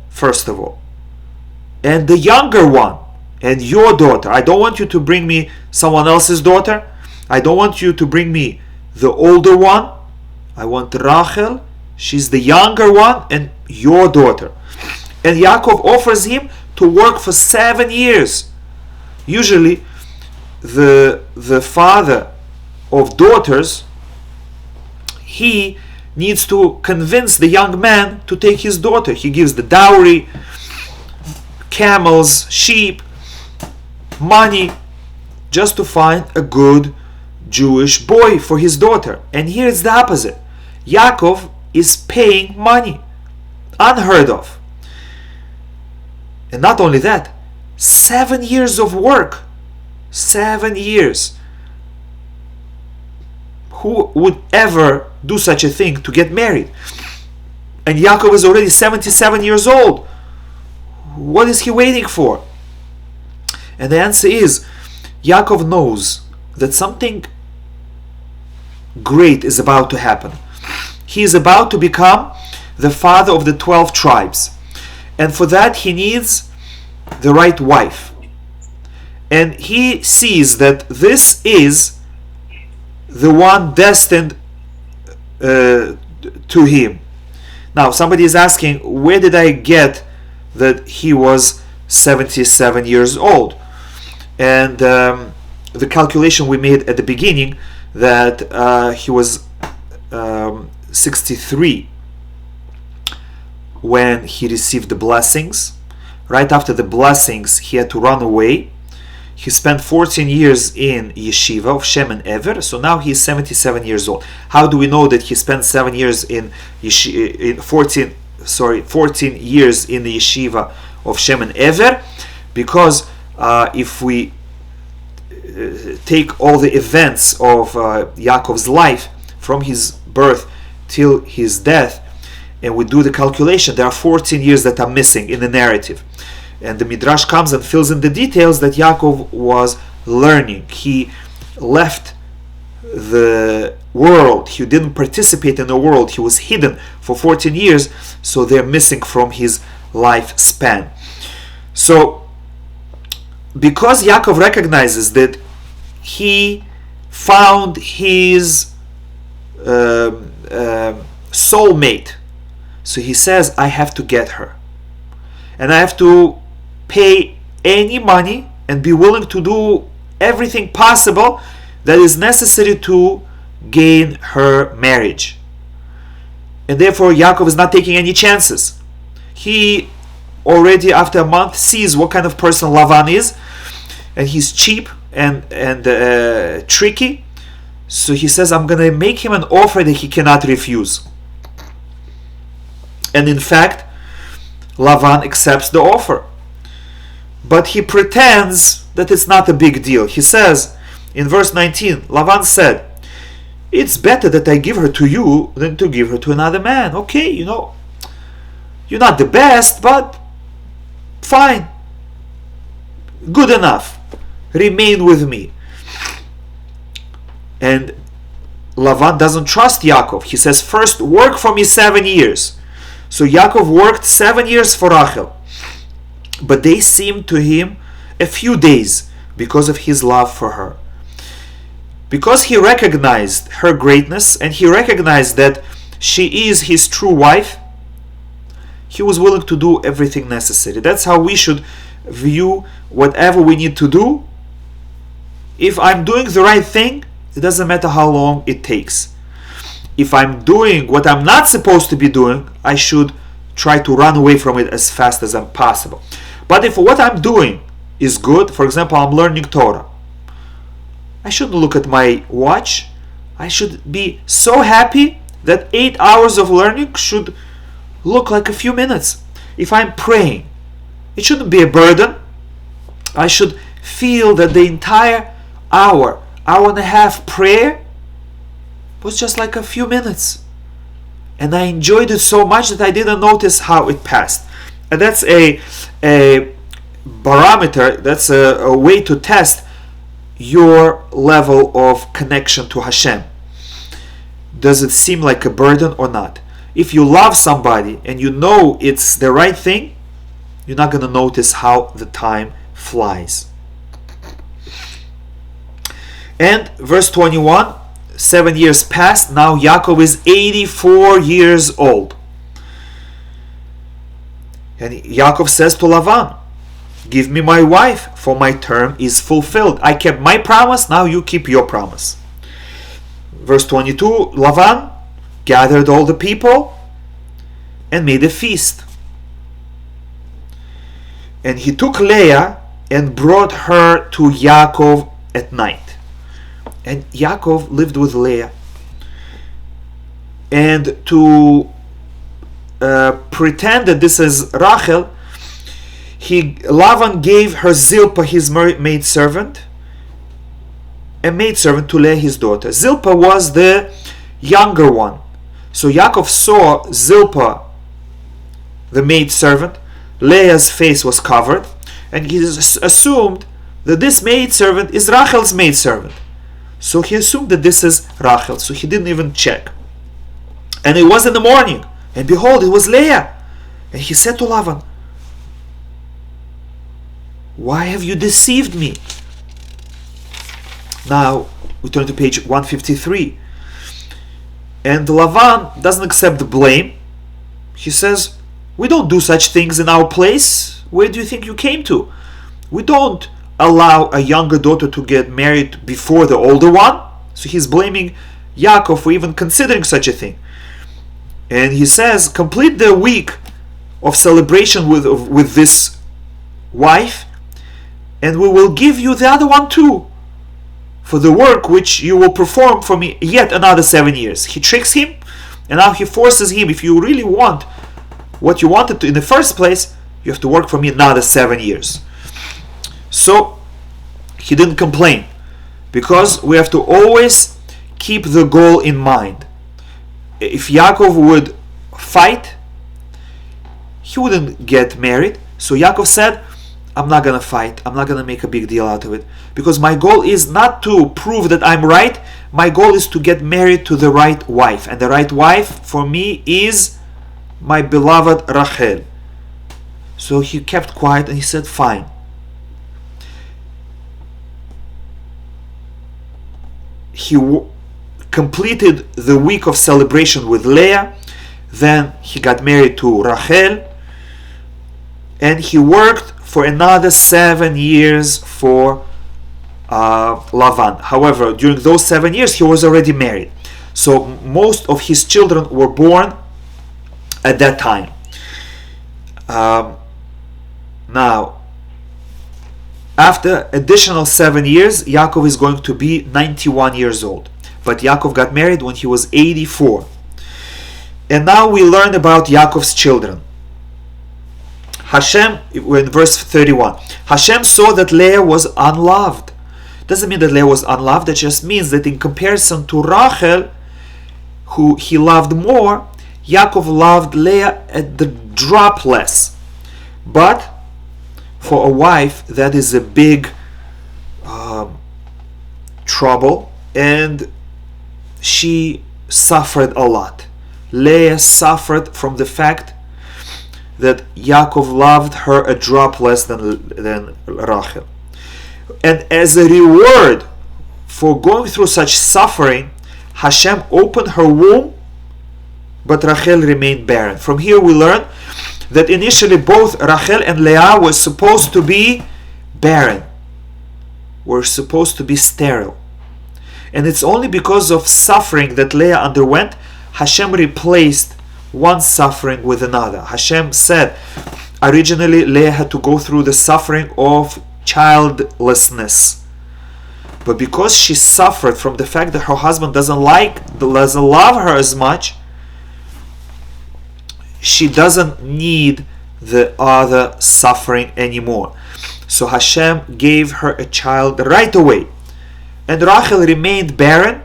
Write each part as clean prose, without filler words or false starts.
first of all, and the younger one, and your daughter. I don't want you to bring me someone else's daughter. I don't want you to bring me the older one. I want Rachel, she's the younger one, and your daughter. And Yaakov offers him to work for 7 years. Usually, the father of daughters, he needs to convince the young man to take his daughter. He gives the dowry, camels, sheep, money, just to find a good Jewish boy for his daughter. And here it's the opposite. Yaakov is paying money. Unheard of. And not only that, 7 years of work. 7 years. Who would ever do such a thing to get married? And Yaakov is already 77 years old. What is he waiting for? And the answer is, Yaakov knows that something great is about to happen. He is about to become the father of the 12 tribes. And for that he needs the right wife. And he sees that this is the one destined to him. Now somebody is asking, where did I get that he was 77 years old? And the calculation we made at the beginning, that he was 63 when he received the blessings. Right after the blessings, he had to run away. He spent 14 years in yeshiva of Shem and Ever, so now he's 77 years old. How do we know that he spent 7 years in 14 years in the yeshiva of Shem and Ever? Because if we take all the events of Yaakov's life from his birth till his death, and we do the calculation, there are 14 years that are missing in the narrative. And the Midrash comes and fills in the details that Yaakov was learning. He left the world. He didn't participate in the world. He was hidden for 14 years, so they're missing from his lifespan. So, because Yaakov recognizes that he found his soulmate, so he says, I have to get her. And I have to pay any money and be willing to do everything possible that is necessary to gain her marriage. And therefore Yaakov is not taking any chances. He already after a month sees what kind of person Lavan is, and he's cheap and tricky. So he says, I'm going to make him an offer that he cannot refuse. And in fact, Lavan accepts the offer. But he pretends that it's not a big deal. He says in verse 19, Lavan said, it's better that I give her to you than to give her to another man. Okay, you're not the best, but fine. Good enough. Remain with me. And Lavan doesn't trust Yaakov. He says, first work for me 7 years. So Yaakov worked 7 years for Rachel. But they seemed to him a few days because of his love for her. Because he recognized her greatness and he recognized that she is his true wife, he was willing to do everything necessary. That's how we should view whatever we need to do. If I'm doing the right thing, it doesn't matter how long it takes. If I'm doing what I'm not supposed to be doing, I should try to run away from it as fast as possible. But if what I'm doing is good, for example, I'm learning Torah, I shouldn't look at my watch. I should be so happy that 8 hours of learning should look like a few minutes. If I'm praying, it shouldn't be a burden. I should feel that the entire hour and a half prayer was just like a few minutes. And I enjoyed it so much that I didn't notice how it passed. And that's a barometer, that's a way to test your level of connection to Hashem. Does it seem like a burden or not? if you love somebody and you know it's the right thing, you're not going to notice how the time flies. And verse 21, 7 years passed. Now Yaakov is 84 years old. And Yaakov says to Lavan, give me my wife, for my term is fulfilled. I kept my promise, now you keep your promise. Verse 22, Lavan gathered all the people and made a feast. And he took Leah and brought her to Yaakov at night. And Yaakov lived with Leah. And to pretend that this is Rachel, Lavan gave her Zilpah, his maidservant, a maidservant to Leah, his daughter. Zilpah was the younger one. So Yaakov saw Zilpah, the maidservant. Leah's face was covered, and he assumed that this maidservant is Rachel's maidservant. So he assumed that this is Rachel, so he didn't even check. And it was in the morning, and behold, it was Leah. And he said to Lavan, why have you deceived me? Now we turn to page 153. And Lavan doesn't accept the blame. He says, we don't do such things in our place. Where do you think you came to? We don't allow a younger daughter to get married before the older one. So he's blaming Yaakov for even considering such a thing. And he says, complete the week of celebration with this wife, and we will give you the other one too, for the work which you will perform for me yet another 7 years. He tricks him, and now he forces him, if you really want what you wanted to in the first place, you have to work for me another 7 years. So he didn't complain, because we have to always keep the goal in mind. If Yaakov would fight, he wouldn't get married. So Yaakov said, I'm not gonna fight, I'm not gonna make a big deal out of it, because my goal is not to prove that I'm right. My goal is to get married to the right wife, and the right wife for me is my beloved Rachel. So he kept quiet and he said, fine. He completed the week of celebration with Leah, then he got married to Rachel, and he worked for another 7 years for Lavan. However, during those 7 years he was already married, so most of his children were born at that time. Now, after additional 7 years, Yaakov is going to be 91 years old. But Yaakov got married when he was 84. And now we learn about Yaakov's children. Hashem, in verse 31, Hashem saw that Leah was unloved. Doesn't mean that Leah was unloved, that just means that in comparison to Rachel, who he loved more, Yaakov loved Leah at the drop less. But for a wife, that is a big trouble, and she suffered a lot. Leah suffered from the fact that Yaakov loved her a drop less than Rachel. And as a reward for going through such suffering, Hashem opened her womb, but Rachel remained barren. From here we learn that initially both Rachel and Leah were supposed to be barren, were supposed to be sterile. And it's only because of suffering that Leah underwent, Hashem replaced one suffering with another. Hashem said originally Leah had to go through the suffering of childlessness, but because she suffered from the fact that her husband doesn't love her as much, she doesn't need the other suffering anymore. So Hashem gave her a child right away, and Rachel remained barren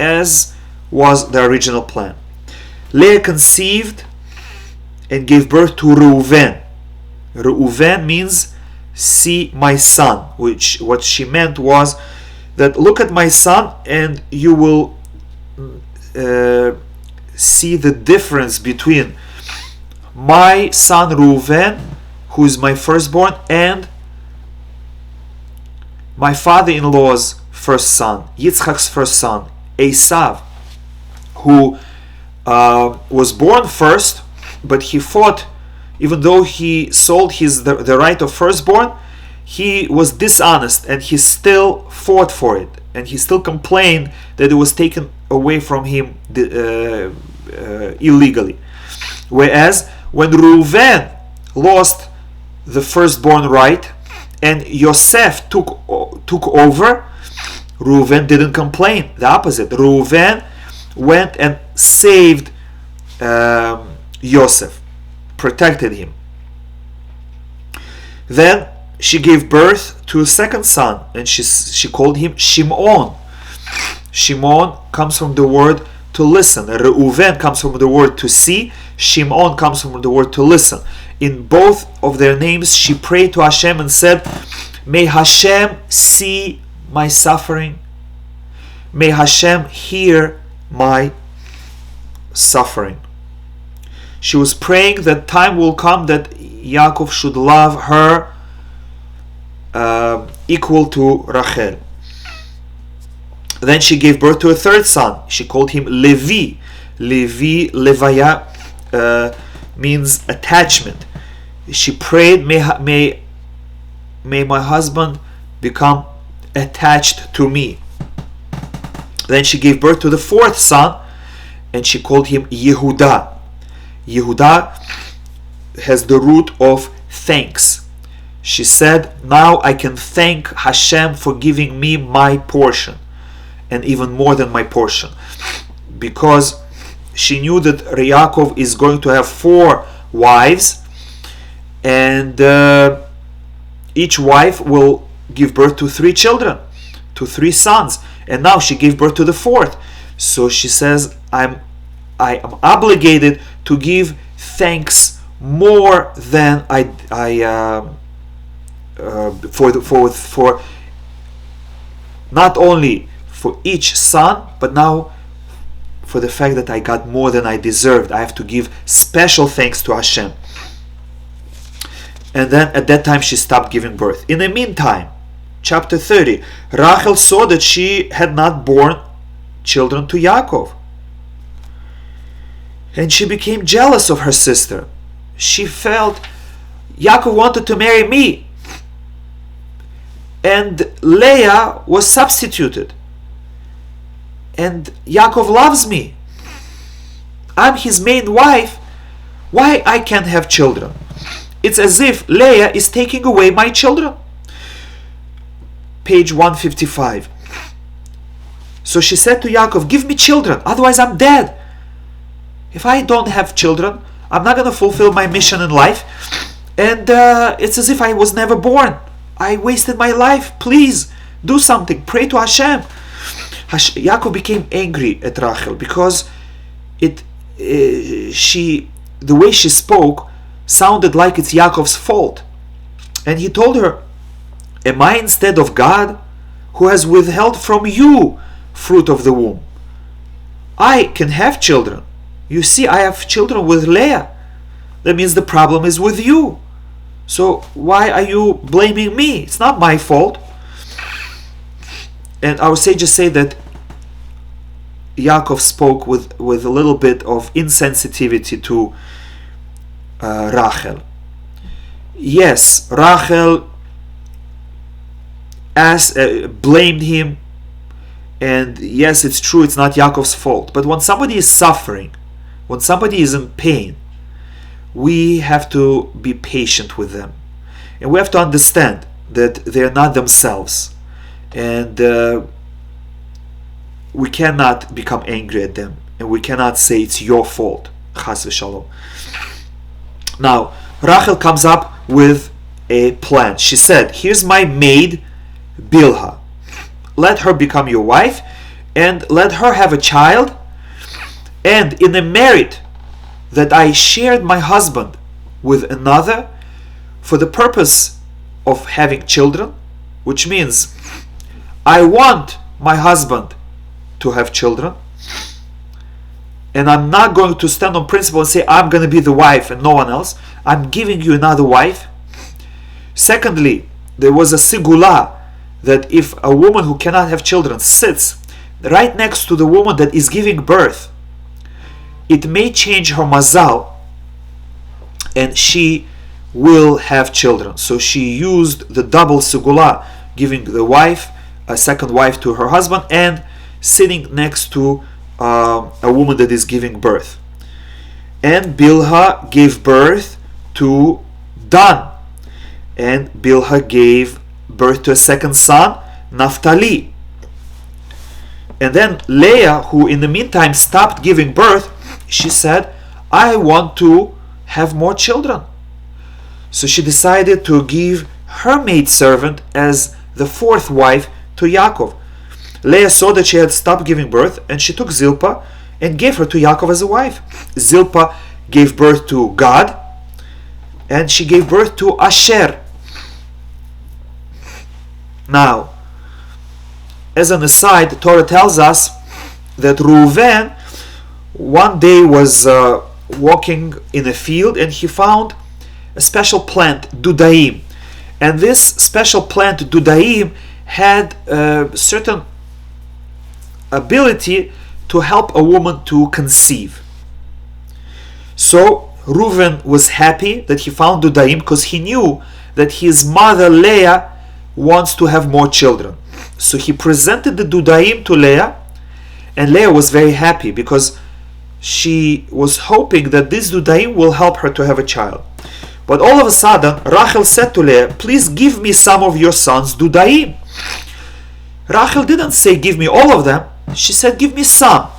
as was the original plan. Leah conceived and gave birth to Reuven. Reuven means see my son, which what she meant was that look at my son and you will see the difference between my son Reuven, who is my firstborn, and my father-in-law's first son, Yitzchak's first son, Esav, who was born first, but he fought, even though he sold the right of firstborn, he was dishonest and he still fought for it, and he still complained that it was taken away from him illegally. Whereas when Reuven lost the firstborn right and Yosef took over, Reuven didn't complain. The opposite. Reuven went and saved Yosef, protected him. Then she gave birth to a second son, and she called him Shimon. Shimon comes from the word to listen. Reuven comes from the word to see. Shimon comes from the word to listen. In both of their names, she prayed to Hashem and said, "May Hashem see my suffering. May Hashem hear my suffering." She was praying that time will come that Yaakov should love her equal to Rachel. Then she gave birth to a third son. She called him Levi. Levaya means attachment. She prayed, may my husband become attached to me. Then she gave birth to the fourth son, and she called him Yehuda. Yehuda has the root of thanks. She said, now I can thank Hashem for giving me my portion, and even more than my portion, because she knew that Yaakov is going to have 4 wives, and each wife will give birth to 3 children, to 3 sons, and now she gave birth to the 4th. So she says, I am obligated to give thanks more than for not only for each son, but now for the fact that I got more than I deserved. I have to give special thanks to Hashem. And then at that time she stopped giving birth. In the meantime, chapter 30, Rachel saw that she had not borne children to Yaakov, and she became jealous of her sister. She felt Yaakov wanted to marry me, and Leah was substituted, and Yaakov loves me. I'm his main wife. Why I can't have children? It's as if Leah is taking away my children. Page 155. So she said to Yaakov, give me children, otherwise I'm dead. If I don't have children, I'm not going to fulfill my mission in life, and it's as if I was never born. I wasted my life. Please do something. Pray to Hashem. Yaakov became angry at Rachel because the way she spoke sounded like it's Yaakov's fault. And he told her, am I instead of God, who has withheld from you fruit of the womb? I can have children. You see, I have children with Leah. That means the problem is with you. So why are you blaming me? It's not my fault. And our sages say that Yaakov spoke with a little bit of insensitivity to Rachel. Yes, Rachel blamed him, and yes, it's true, it's not Yaakov's fault. But when somebody is suffering, when somebody is in pain, we have to be patient with them, and we have to understand that they are not themselves, and we cannot become angry at them, and we cannot say it's your fault. Chas v'shalom. Now, Rachel comes up with a plan. She said, here's my maid Bilhah. Let her become your wife, and let her have a child, and in the merit that I shared my husband with another for the purpose of having children, which means I want my husband to have children, and I'm not going to stand on principle and say I'm going to be the wife and no one else. I'm giving you another wife. Secondly, there was a sigula, that if a woman who cannot have children sits right next to the woman that is giving birth, it may change her mazal and she will have children. So she used the double sigula, giving the wife, a second wife, to her husband, and sitting next to a woman that is giving birth. And Bilhah gave birth to Dan, and Bilhah gave birth to a second son, Naphtali. And then Leah, who in the meantime stopped giving birth, she said, I want to have more children. So she decided to give her maidservant as the fourth wife to Yaakov. Leah saw that she had stopped giving birth, and she took Zilpah and gave her to Yaakov as a wife. Zilpah gave birth to Gad, and she gave birth to Asher. Now, as an aside, the Torah tells us that Reuven one day was walking in a field, and he found a special plant, dudaim. And this special plant, dudaim, had a certain ability to help a woman to conceive. So Reuven was happy that he found dudaim, because he knew that his mother Leah wants to have more children. So he presented the dudaim to Leah, and Leah was very happy because she was hoping that this dudaim will help her to have a child. But all of a sudden, Rachel said to Leah, please give me some of your son's dudaim. Rachel didn't say give me all of them, she said give me some.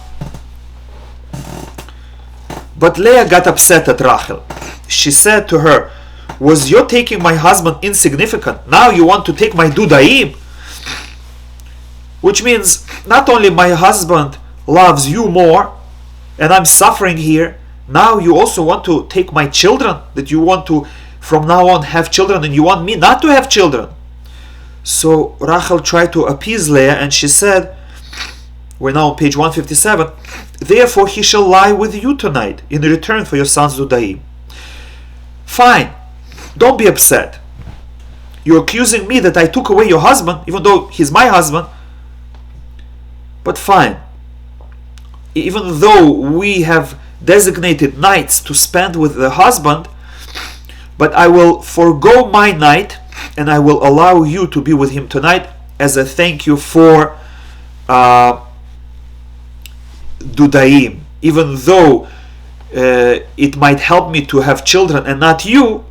But Leah got upset at Rachel. She said to her, was your taking my husband insignificant? Now you want to take my dudaim? Which means not only my husband loves you more and I'm suffering here, now you also want to take my children, that you want to from now on have children, and you want me not to have children. So Rachel tried to appease Leah, and she said, we're now on page 157, therefore he shall lie with you tonight in return for your son's dudaim. Fine, don't be upset. You're accusing me that I took away your husband, even though he's my husband. But fine, even though we have designated nights to spend with the husband, but I will forego my night and I will allow you to be with him tonight as a thank you for dudaim. Even though it might help me to have children and not you,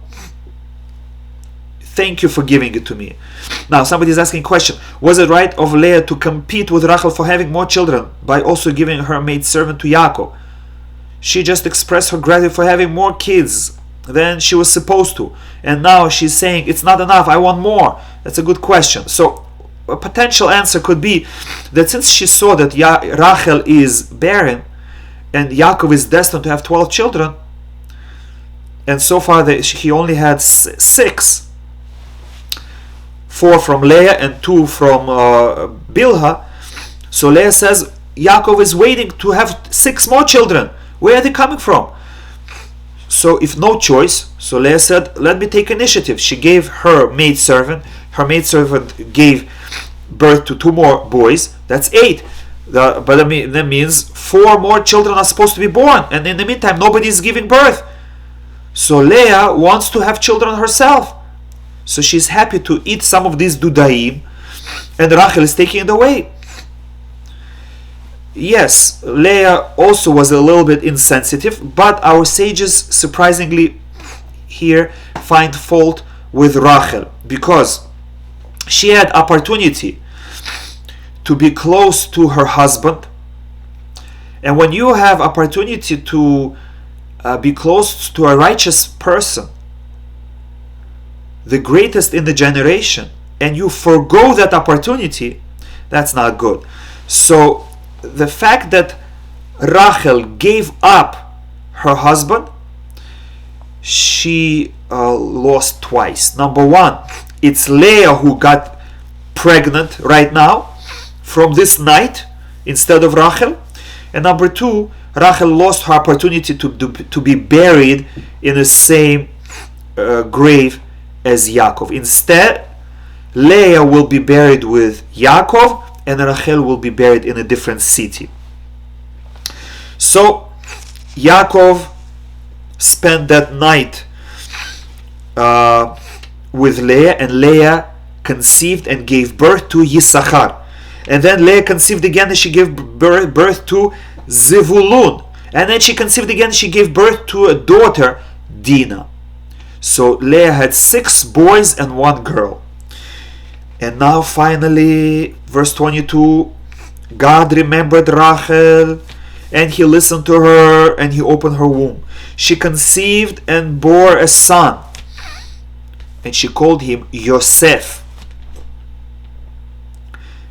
thank you for giving it to me. Now somebody is asking a question, was it right of Leah to compete with Rachel for having more children by also giving her maidservant to Yaakov? She just expressed her gratitude for having more kids than she was supposed to, and now she's saying it's not enough, I want more. That's a good question. So a potential answer could be that since she saw that Rachel is barren and Yaakov is destined to have 12 children, and so far he only had 6, 4 from Leah and 2 from Bilhah. So Leah says Yaakov is waiting to have 6 more children. Where are they coming from? So if no choice, so Leah said, let me take initiative. She gave her maidservant. Her maidservant gave birth to 2 more boys. That's 8. But that means 4 more children are supposed to be born. And in the meantime, nobody is giving birth. So Leah wants to have children herself. So she's happy to eat some of these dudaim, and Rachel is taking it away. Yes, Leah also was a little bit insensitive, but our sages surprisingly here find fault with Rachel, because she had opportunity to be close to her husband, and when you have opportunity to be close to a righteous person, the greatest in the generation, and you forgo that opportunity, that's not good. So the fact that Rachel gave up her husband, she lost twice. Number one, it's Leah who got pregnant right now from this night instead of Rachel. And number two, Rachel lost her opportunity to be buried in the same grave as Yaakov. Instead, Leah will be buried with Yaakov, and Rachel will be buried in a different city. So Yaakov spent that night with Leah, and Leah conceived and gave birth to Yisachar. And then Leah conceived again and she gave birth to Zevulun. And then she conceived again and she gave birth to a daughter, Dinah. So Leah had 6 boys and 1 girl. And now finally, verse 22, God remembered Rachel, and he listened to her, and he opened her womb. She conceived and bore a son, and she called him Yosef.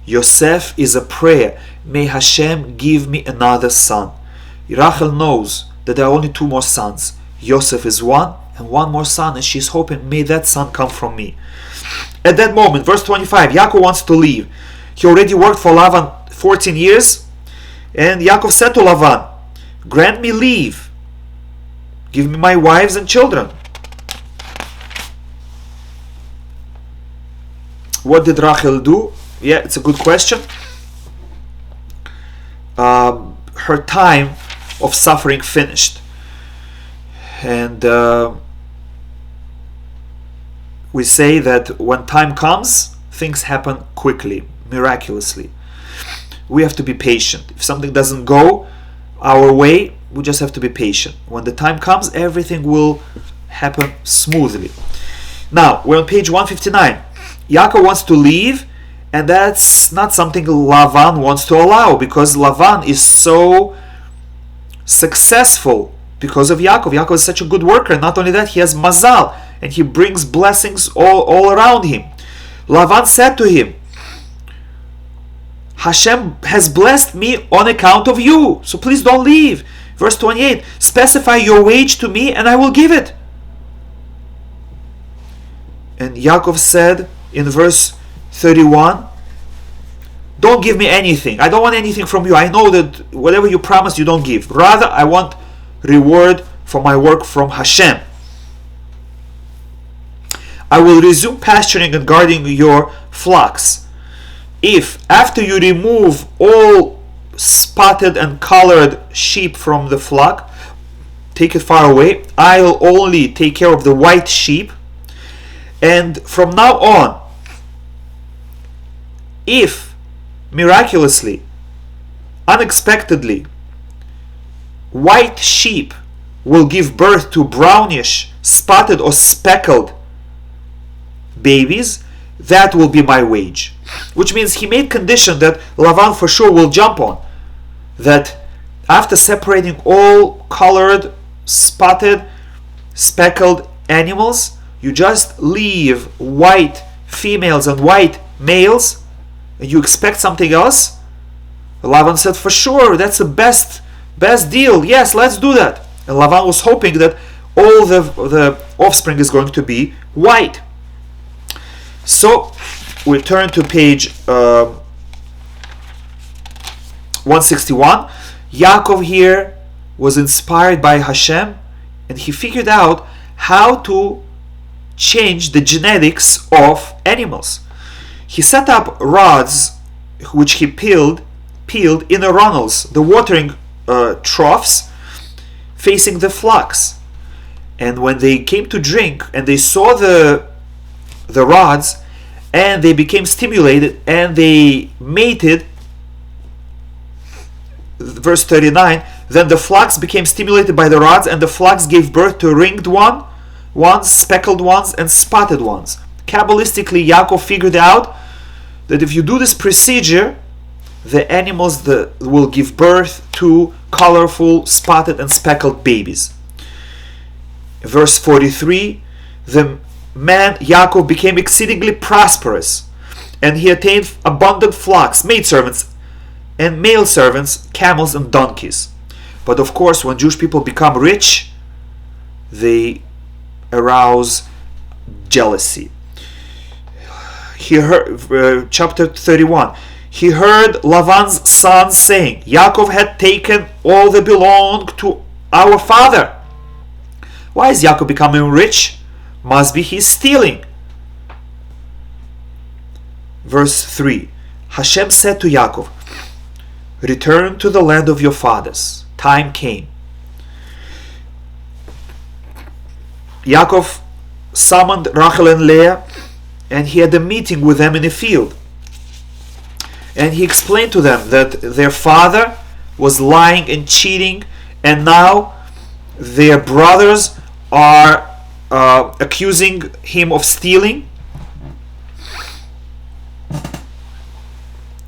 Yosef is a prayer. May Hashem give me another son. Rachel knows that there are only 2 more sons. Yosef is one, and 1 more son, and she's hoping, may that son come from me. At that moment, verse 25, Yaakov wants to leave. He already worked for Lavan 14 years, and Yaakov said to Lavan, grant me leave. Give me my wives and children. What did Rachel do? Yeah, it's a good question. Her time of suffering finished. And we say that when time comes, things happen quickly, miraculously. We have to be patient. If something doesn't go our way, we just have to be patient. When the time comes, everything will happen smoothly. Now, we're on page 159. Yaakov wants to leave, and that's not something Lavan wants to allow, because Lavan is so successful because of Yaakov. Yaakov is such a good worker. Not only that, he has mazal, and he brings blessings all around him. Lavan said to him, Hashem has blessed me on account of you, so please don't leave. Verse 28, specify your wage to me and I will give it. And Yaakov said in verse 31, don't give me anything. I don't want anything from you. I know that whatever you promise you don't give. Rather, I want reward for my work from Hashem. I will resume pasturing and guarding your flocks. If after you remove all spotted and colored sheep from the flock, take it far away, I'll only take care of the white sheep. And from now on, if miraculously, unexpectedly, white sheep will give birth to brownish, spotted or speckled babies, that will be my wage. Which means he made condition that Lavan for sure will jump on. That after separating all colored, spotted, speckled animals, you just leave white females and white males, and you expect something else? Lavan said, for sure, that's the best deal. Yes, let's do that. And Lavan was hoping that all the offspring is going to be white. So we turn to page 161. Yaakov here was inspired by Hashem, and he figured out how to change the genetics of animals. He set up rods which he peeled in the runnels, the watering troughs facing the flocks. And when they came to drink and they saw the rods, and they became stimulated and they mated, verse 39, then the flocks became stimulated by the rods, and the flocks gave birth to ringed ones, speckled ones, and spotted ones. Kabbalistically, Yaakov figured out that if you do this procedure, the animals will give birth to colorful, spotted, and speckled babies. Verse 43, the man Yaakov became exceedingly prosperous, and he attained abundant flocks, maidservants, and male servants, camels, and donkeys. But of course, when Jewish people become rich, they arouse jealousy. He heard, chapter 31, he heard Lavan's sons saying, Yaakov had taken all that belonged to our father. Why is Yaakov becoming rich? Must be he's stealing. Verse 3. Hashem said to Yaakov, return to the land of your fathers. Time came. Yaakov summoned Rachel and Leah, and he had a meeting with them in a field. And he explained to them that their father was lying and cheating, and now their brothers are accusing him of stealing.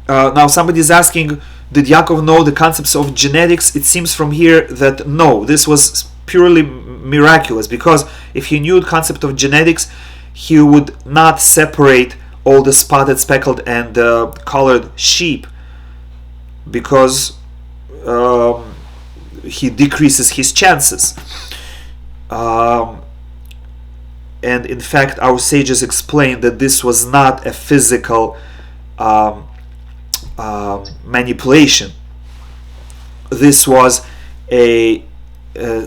Now somebody is asking, did Yaakov know the concepts of genetics? It seems from here that no, this was purely miraculous, because if he knew the concept of genetics, he would not separate all the spotted, speckled, and colored sheep, because he decreases his chances. And in fact, our sages explained that this was not a physical manipulation. This was a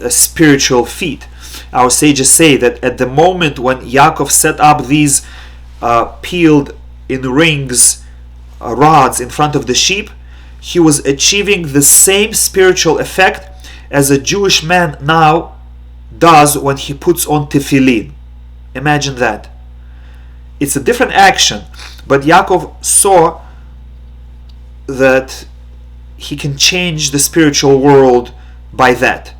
spiritual feat. Our sages say that at the moment when Yaakov set up these peeled in rings rods in front of the sheep, he was achieving the same spiritual effect as a Jewish man now does when he puts on tefillin. Imagine that. It's a different action, but Yaakov saw that he can change the spiritual world by that,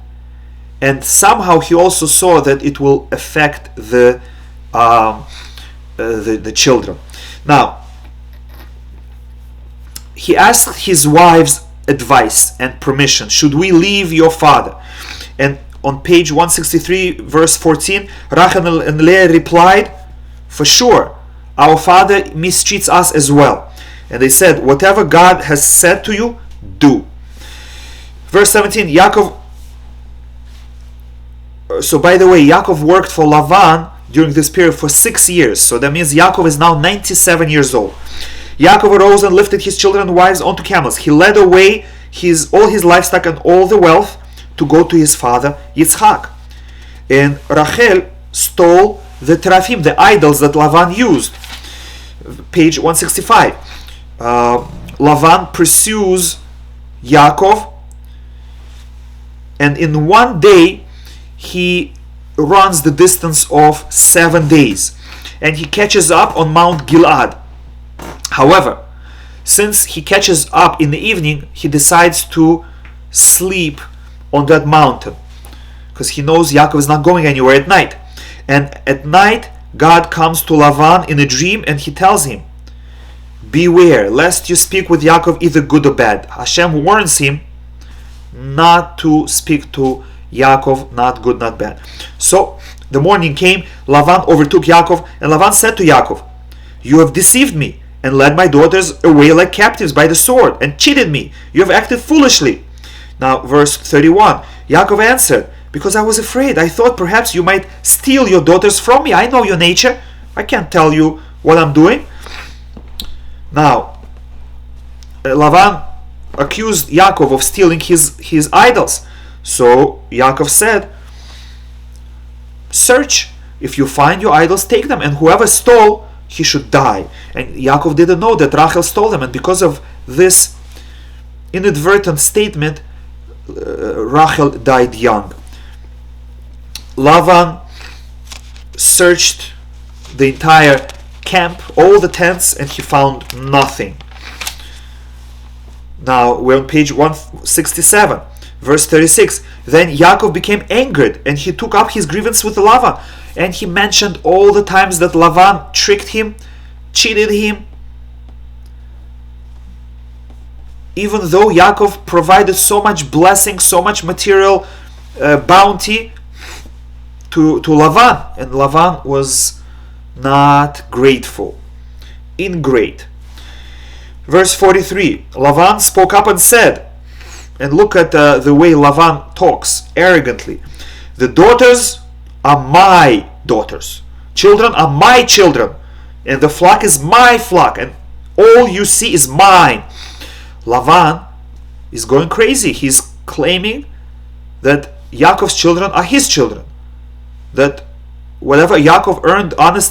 and somehow he also saw that it will affect the children. Now he asked his wife's advice and permission. Should we leave your father? And on page 163, verse 14, Rachel and Leah replied, for sure, our father mistreats us as well. And they said, whatever God has said to you, do. Verse 17, Yaakov. So by the way, Yaakov worked for Lavan during this period for 6 years. So that means Yaakov is now 97 years old. Yaakov arose and lifted his children and wives onto camels. He led away all his livestock and all the wealth to go to his father Yitzchak. And Rachel stole the teraphim, the idols that Lavan used. Page 165. Lavan pursues Yaakov, and in one day he runs the distance of 7 days, and he catches up on Mount Gilad. However, since he catches up in the evening, he decides to sleep on that mountain, because he knows Yaakov is not going anywhere at night. And at night, God comes to Lavan in a dream, and he tells him, beware lest you speak with Yaakov either good or bad. Hashem warns him not to speak to Yaakov, not good, not bad. So the morning came, Lavan overtook Yaakov, and Lavan said to Yaakov, you have deceived me and led my daughters away like captives by the sword and cheated me. You have acted foolishly. Now verse 31, Yaakov answered, because I was afraid. I thought perhaps you might steal your daughters from me. I know your nature. I can't tell you what I'm doing. Now Lavan accused Yaakov of stealing his idols. So Yaakov said, search. If you find your idols, take them, and whoever stole, he should die. And Yaakov didn't know that Rachel stole them, and because of this inadvertent statement, Rachel died young. Lavan searched the entire camp, all the tents, and he found nothing. Now we're on page 167, verse 36. Then Yaakov became angered, and he took up his grievance with Lavan, and he mentioned all the times that Lavan tricked him, cheated him, even though Yaakov provided so much blessing, so much material bounty to Lavan, and Lavan was not grateful, ingrate. Verse 43, Lavan spoke up and said, and look at the way Lavan talks arrogantly, the daughters are my daughters, children are my children, and the flock is my flock, and All you see is mine. Lavan is going crazy. He's claiming that Yaakov's children are his children. That whatever Yaakov earned honestly